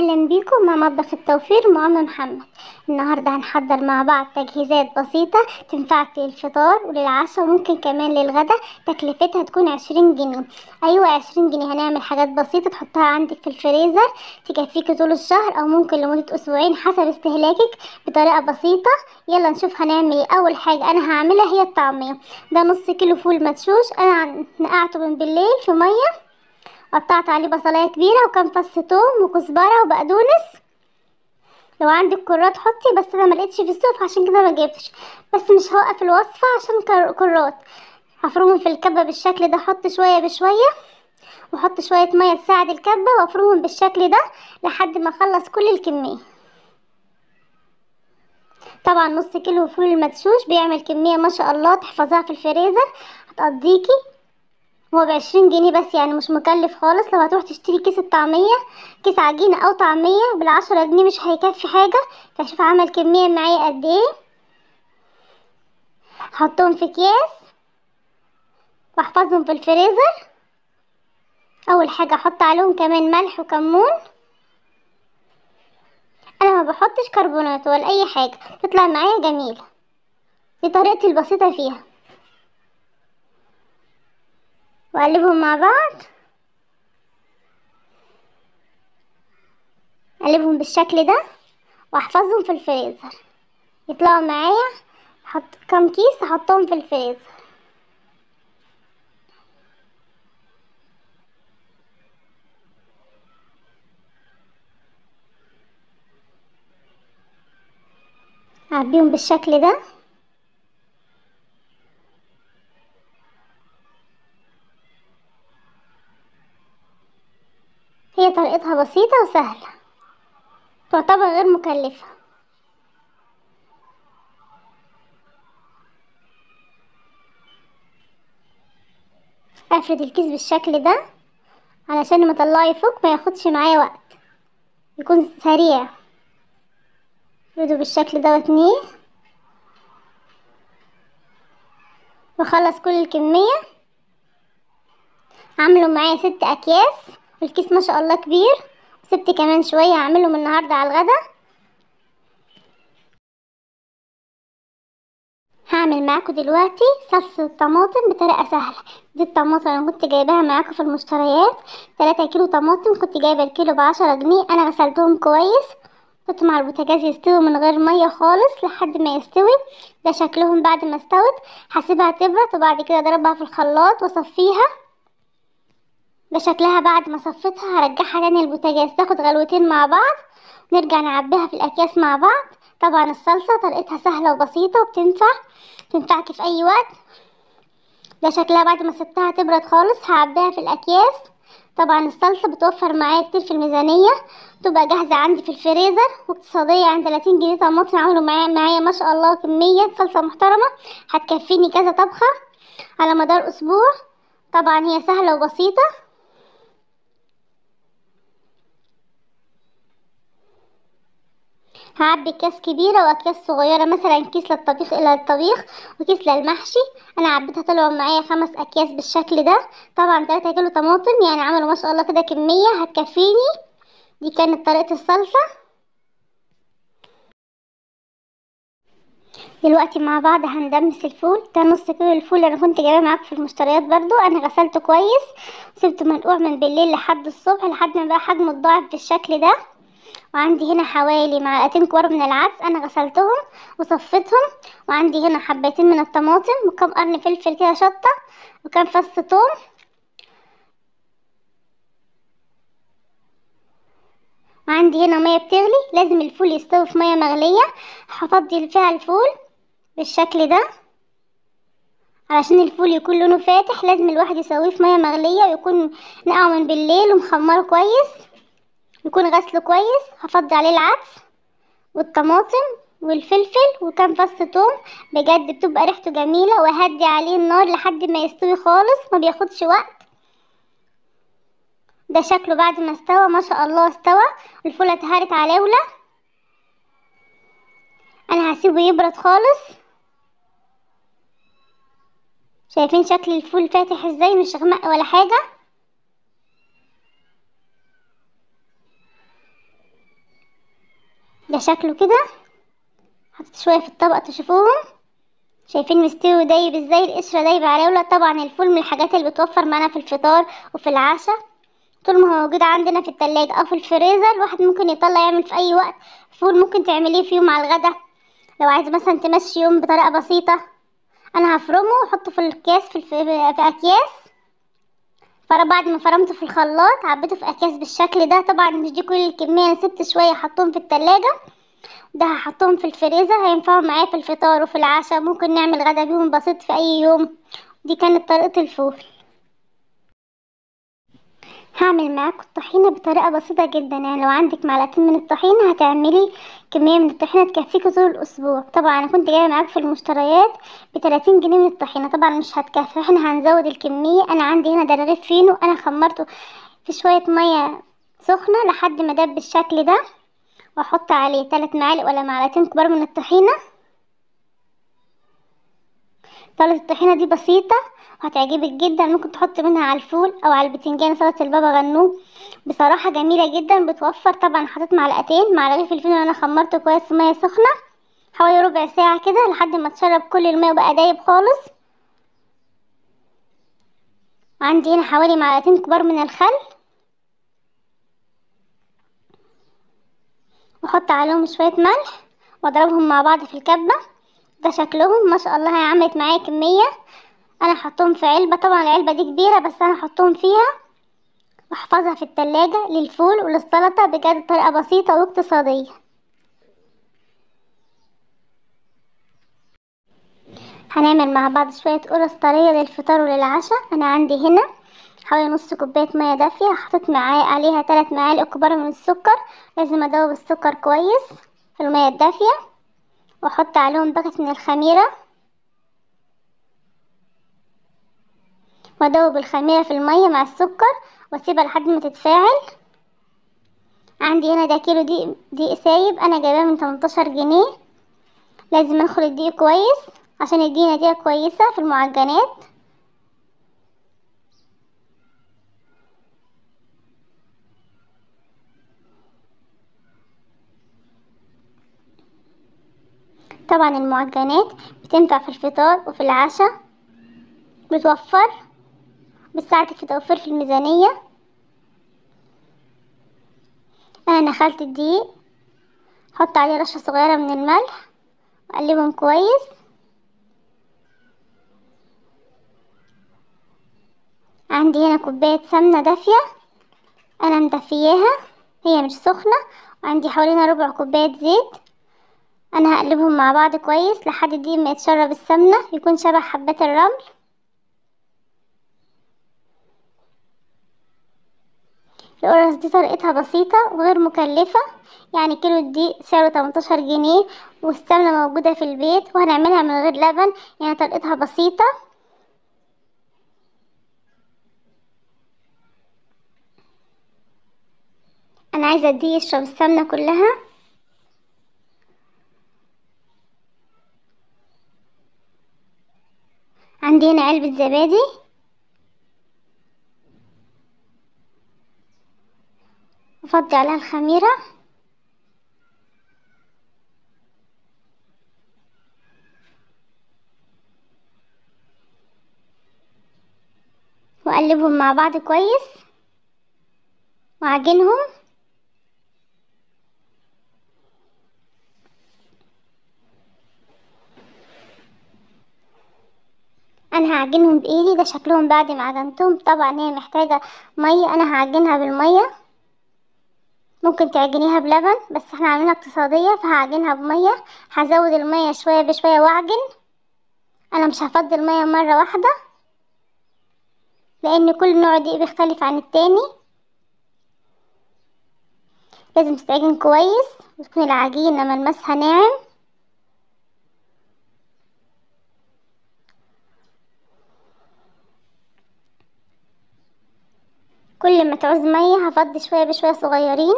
اهلا بيكم مع مطبخ التوفير مع ام محمد. النهارده هنحضر مع بعض تجهيزات بسيطه تنفعك للفطار وللعشاء وممكن كمان للغدا. تكلفتها تكون 20 جنيه. ايوه 20 جنيه. هنعمل حاجات بسيطه تحطها عندك في الفريزر تكفيكي طول الشهر او ممكن لمده اسبوعين حسب استهلاكك بطريقه بسيطه. يلا نشوف هنعمل ايه. اول حاجه انا هعملها هي الطعميه. ده نص كيلو فول مدشوش انا نقعته من بالليل في ميه، قطعت عليه بصلايه كبيره وكام فص ثوم وكزبره وبقدونس. لو عندك كرات حطي، بس انا ملقتش في السوق عشان كده ما جبتش، بس مش هوقف الوصفه عشان كرات. هفرمهم في الكبه بالشكل ده، احط شويه بشويه واحط شويه ميه تساعد الكبه وافرمهم بالشكل ده لحد ما اخلص كل الكميه. طبعا نص كيلو فول المدشوش بيعمل كميه ما شاء الله تحفظها في الفريزر هتقضيكي. هو ب20 جنيه بس، يعني مش مكلف خالص. لو هتروح تشتري كيس الطعمية، كيس عجينة او طعمية ب10 جنيه مش هيكفي حاجة. فشوف عمل كمية معايا قد ايه. هحطهم في اكياس واحفظهم في الفريزر. اول حاجة احط عليهم كمان ملح وكمون. انا ما بحطش كربونات ولا اي حاجة، تطلع معايا جميلة. دي طريقتي البسيطة فيها. واقلبهم مع بعض، اقلبهم بالشكل ده واحفظهم في الفريزر يطلعوا معايا. احط كام كيس احطهم في الفريزر. اعبيهم بالشكل ده. هي طريقتها بسيطة وسهلة، تعتبر غير مكلفة. افرد الكيس بالشكل ده علشان لما اطلعه يفك ما ياخدش معايا وقت، يكون سريع. افرده بالشكل ده واتنيه واخلص كل الكمية. عملوا معايا 6 اكياس والكيس ما شاء الله كبير، وسبت كمان شوية اعملهم النهاردة على الغدا. هعمل معاكم دلوقتي صلصة الطماطم بطريقة سهلة. دي الطماطم انا كنت جايباها معاكم في المشتريات 3 كيلو طماطم، كنت جايبة الكيلو ب10 جنيه. انا غسلتهم كويس، حطيتهم على البوتاجاز يستوي من غير مية خالص لحد ما يستوي. ده شكلهم بعد ما استوت. هسيبها تبرد وبعد كده اضربها في الخلاط واصفيها. ده شكلها بعد ما صفيتها. هرجعها تاني البوتاجاز تاخد غلوتين مع بعض، نرجع نعبيها في الاكياس مع بعض. طبعا الصلصة طريقتها سهلة وبسيطة تنفعك في اي وقت. ده شكلها بعد ما سبتها تبرد خالص. هعبيها في الاكياس. طبعا الصلصة بتوفر معايا كتير في الميزانية، تبقى جاهزة عندي في الفريزر واقتصادية. عن 30 جنيه طماطم عملوا معايا ما شاء الله كمية صلصة محترمة هتكفيني كذا طبخة على مدار اسبوع. طبعا هي سهلة وبسيطة. هعبي اكياس كبيره واكياس صغيره، مثلا كيس للطبيخ وكيس للمحشي. انا عبيتها طلعوا معايا 5 اكياس بالشكل ده. طبعا 3 كيلو طماطم يعني عملوا ما شاء الله كده كميه هتكفيني. دي كانت طريقه الصلصه. دلوقتي مع بعض هندمس الفول. ده نص كيلو الفول انا كنت جايباه معاكم في المشتريات برضو. انا غسلته كويس وسبته منقوع من بالليل لحد الصبح لحد ما بقى حجمه اتضاعف بالشكل ده. وعندي هنا حوالي معلقتين كبار من العدس انا غسلتهم وصفيتهم. وعندي هنا حبتين من الطماطم وكم قرن فلفل كده شطه وكم فص ثوم. وعندي هنا ميه بتغلي، لازم الفول يستوي في ميه مغليه. هفضي فيها الفول بالشكل ده. علشان الفول يكون لونه فاتح لازم الواحد يسويه في ميه مغليه ويكون نقعه من بالليل ومخمره كويس، يكون غسله كويس. هفضي عليه العدس والطماطم والفلفل وكام فص ثوم. بجد بتبقى ريحته جميله. وهدي عليه النار لحد ما يستوي خالص، ما بياخدش وقت. ده شكله بعد ما استوى ما شاء الله استوى. الفول اتهرت على ولا. انا هسيبه يبرد خالص. شايفين شكل الفول فاتح ازاي، مش غمق ولا حاجه. ده شكله كده. حطيت شويه في الطبق تشوفوهم، شايفين مستوي ودايب ازاي، القشره دايبه عليه. ولا طبعا الفول من الحاجات اللي بتوفر معانا في الفطار وفي العشاء، طول ما هو موجود عندنا في التلاجة او في الفريزر الواحد ممكن يطلع يعمل في اي وقت فول. ممكن تعمليه في يوم على الغدا لو عايز مثلا تمشي يوم بطريقه بسيطه. انا هفرمه واحطه في الكيس في اكياس. بعد ما فرمته في الخلاط عبيته في اكياس بالشكل ده. طبعا مش دي كل الكميه، انا سبت شويه حطهم في التلاجة، ده هحطهم في الفريزر هينفعوا معايا في الفطار وفي العشاء. ممكن نعمل غدا بيهم بسيط في اي يوم. دي كانت طريقه الفول. هعمل معاكم الطحينة بطريقة بسيطة جدا، يعني لو عندك معلقتين من الطحينة هتعملي كمية من الطحينة تكفيكي طول الأسبوع. طبعا أنا كنت جايبة معاكم في المشتريات ب30 جنيه من الطحينة، طبعا مش هتكفي، احنا هنزود الكمية. أنا عندي هنا رغيف فينو، أنا خمرته في شوية مية سخنة لحد ما دب بالشكل ده، وأحط عليه 3 معالق ولا معلقتين كبار من الطحينة. سلطة الطحينة دي بسيطة وهتعجبك جدا، ممكن تحط منها على الفول او على البتنجان سلطة البابا غنوج، بصراحة جميلة جدا بتوفر. طبعا حطيت معلقتين مع رغيف الفول اللي انا خمرته كويس في مية سخنة حوالي ربع ساعة كده لحد ما تشرب كل الماء وبقى دايب خالص. عندي هنا حوالي معلقتين كبار من الخل، واحط عليهم شوية ملح واضربهم مع بعض في الكبة. ده شكلهم ما شاء الله، هي عملت معايا كمية. انا هحطهم في علبة، طبعا العلبة دي كبيرة بس انا هحطهم فيها واحفظها في التلاجة للفول وللسلطة. بجد طريقة بسيطة واقتصادية. هنعمل مع بعض شوية قرص طرية للفطار وللعشاء. انا عندي هنا حوالي نص كوباية مية دافية، حطيت معايا عليها 3 معالق كبار من السكر. لازم ادوب السكر كويس في المية الدافية، واحط عليهم باكت من الخميرة، وادوب الخميرة في المية مع السكر واسيبها لحد ما تتفاعل. عندي هنا ده كيلو دقيق سايب، انا جايباه من 18 جنيه. لازم اخلط الدقيق كويس عشان يدينا نتيجة كويسة في المعجنات. طبعا المعجنات بتنفع في الفطار وفي العشاء، بتوفر، بتساعدك في توفير في الميزانية. انا نخلت الدقيق، حط عليه رشة صغيرة من الملح وقلبهم كويس. عندي هنا كوباية سمنة دافية انا مدفياها، هي مش سخنة. وعندي حوالي هنا ربع كوباية زيت. انا هقلبهم مع بعض كويس لحد الدقيق ما يتشرب السمنة يكون شبه حبات الرمل. القرص دي طريقتها بسيطة وغير مكلفة، يعني كيلو الدقيق سعره 18 جنيه، والسمنة موجودة في البيت، وهنعملها من غير لبن، يعني طريقتها بسيطة. انا عايزة الدقيق يشرب السمنة كلها. عندي هنا علبة زبادي، افضي عليها الخميرة واقلبهم مع بعض كويس واعجنهم. انا هعجنهم بايدي، ده شكلهم بعد ما عجنتهم. طبعا هي محتاجة مية، انا هعجنها بالمية. ممكن تعجنيها بلبن بس احنا عاملينها اقتصادية فهعجنها بمية. هزود المية شوية بشوية واعجن. انا مش هفضي المية مرة واحدة لان كل نوع دقيق بيختلف عن التاني. لازم تتعجن كويس وتكون العجينة ملمسها ناعم. كل ما تعوز مية هفضي شوية بشوية صغيرين.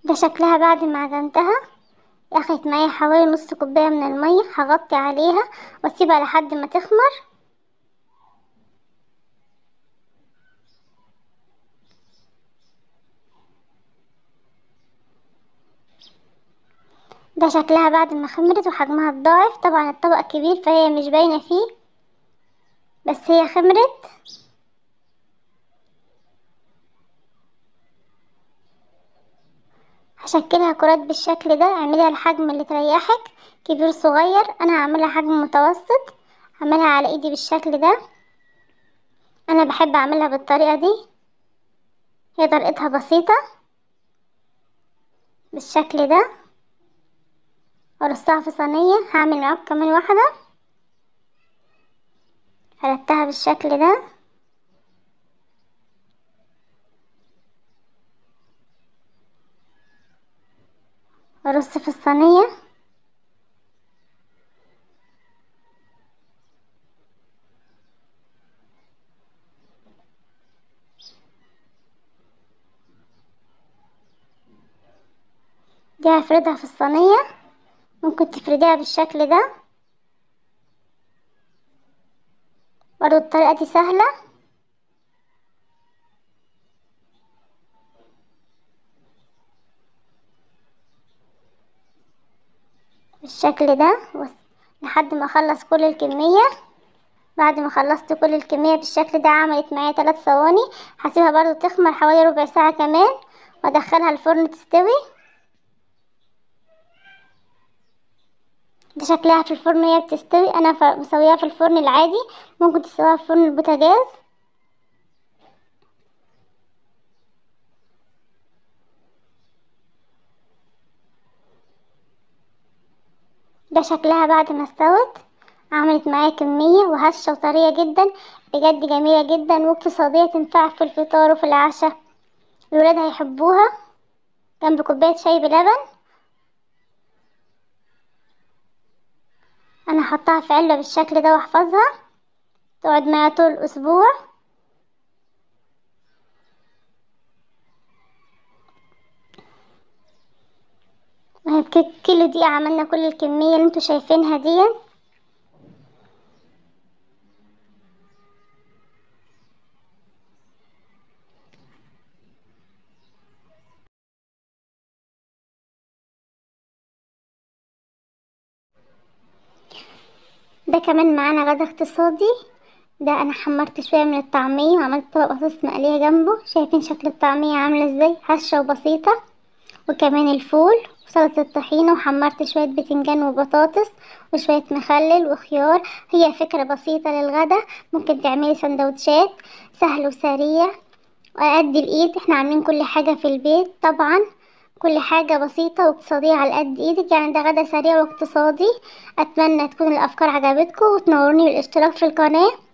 ده شكلها بعد ما عجنتها. اخدت معايا حوالي نص كوباية من المية، هغطي عليها واسيبها لحد ما تخمر. ده شكلها بعد ما خمرت وحجمها اتضاعف. طبعا الطبق كبير فهي مش باينة فيه، بس هي خمرت. هشكلها كرات بالشكل ده، اعمليها الحجم اللي تريحك، كبير صغير. انا هعملها حجم متوسط، هعملها على ايدي بالشكل ده. انا بحب اعملها بالطريقة دي، هي طريقتها بسيطة بالشكل ده. ورصها في صينية. هعمل معاكم كمان واحدة، فردتها بالشكل ده. وارص في الصينية. دي هفردها في الصينية، ممكن تفرديها بالشكل ده برضو. الطريقة دي سهلة بالشكل ده لحد ما اخلص كل الكمية. بعد ما خلصت كل الكمية بالشكل ده، عملت معايا 3 صواني. هسيبها برضو تخمر حوالي ربع ساعة كمان وادخلها الفرن تستوي. ده شكلها في الفرن وهي بتستوي. انا مسويها في الفرن العادي، ممكن تسويها في فرن البوتاجاز. ده شكلها بعد ما استوت. عملت معايا كمية وهشة وطرية جدا، بجد جميلة جدا واقتصادية، تنفع في الفطار وفي العشاء. الولاد هيحبوها جنب كوباية شاي بلبن. انا هحطها في علبة بالشكل ده واحفظها، تقعد معايا طول الاسبوع. وهي بكيلو دقيقة عملنا كل الكمية اللي انتوا شايفينها دي. ده كمان معانا غدا اقتصادي. ده انا حمرت شوية من الطعمية وعملت طبق بطاطس مقلية جنبه. شايفين شكل الطعمية عاملة ازاي، هشة وبسيطة. وكمان الفول وسلطة الطحينة، وحمرت شوية بتنجان وبطاطس وشوية مخلل وخيار. هي فكرة بسيطة للغدا، ممكن تعملي سندوتشات، سهل وسريع وعلى قد الايد. احنا عاملين كل حاجة في البيت طبعا، كل حاجة بسيطة واقتصادية على قد ايدك. يعني ده غدا سريع واقتصادي. اتمنى تكون الافكار عجبتكم، وتنوروني بالاشتراك في القناة.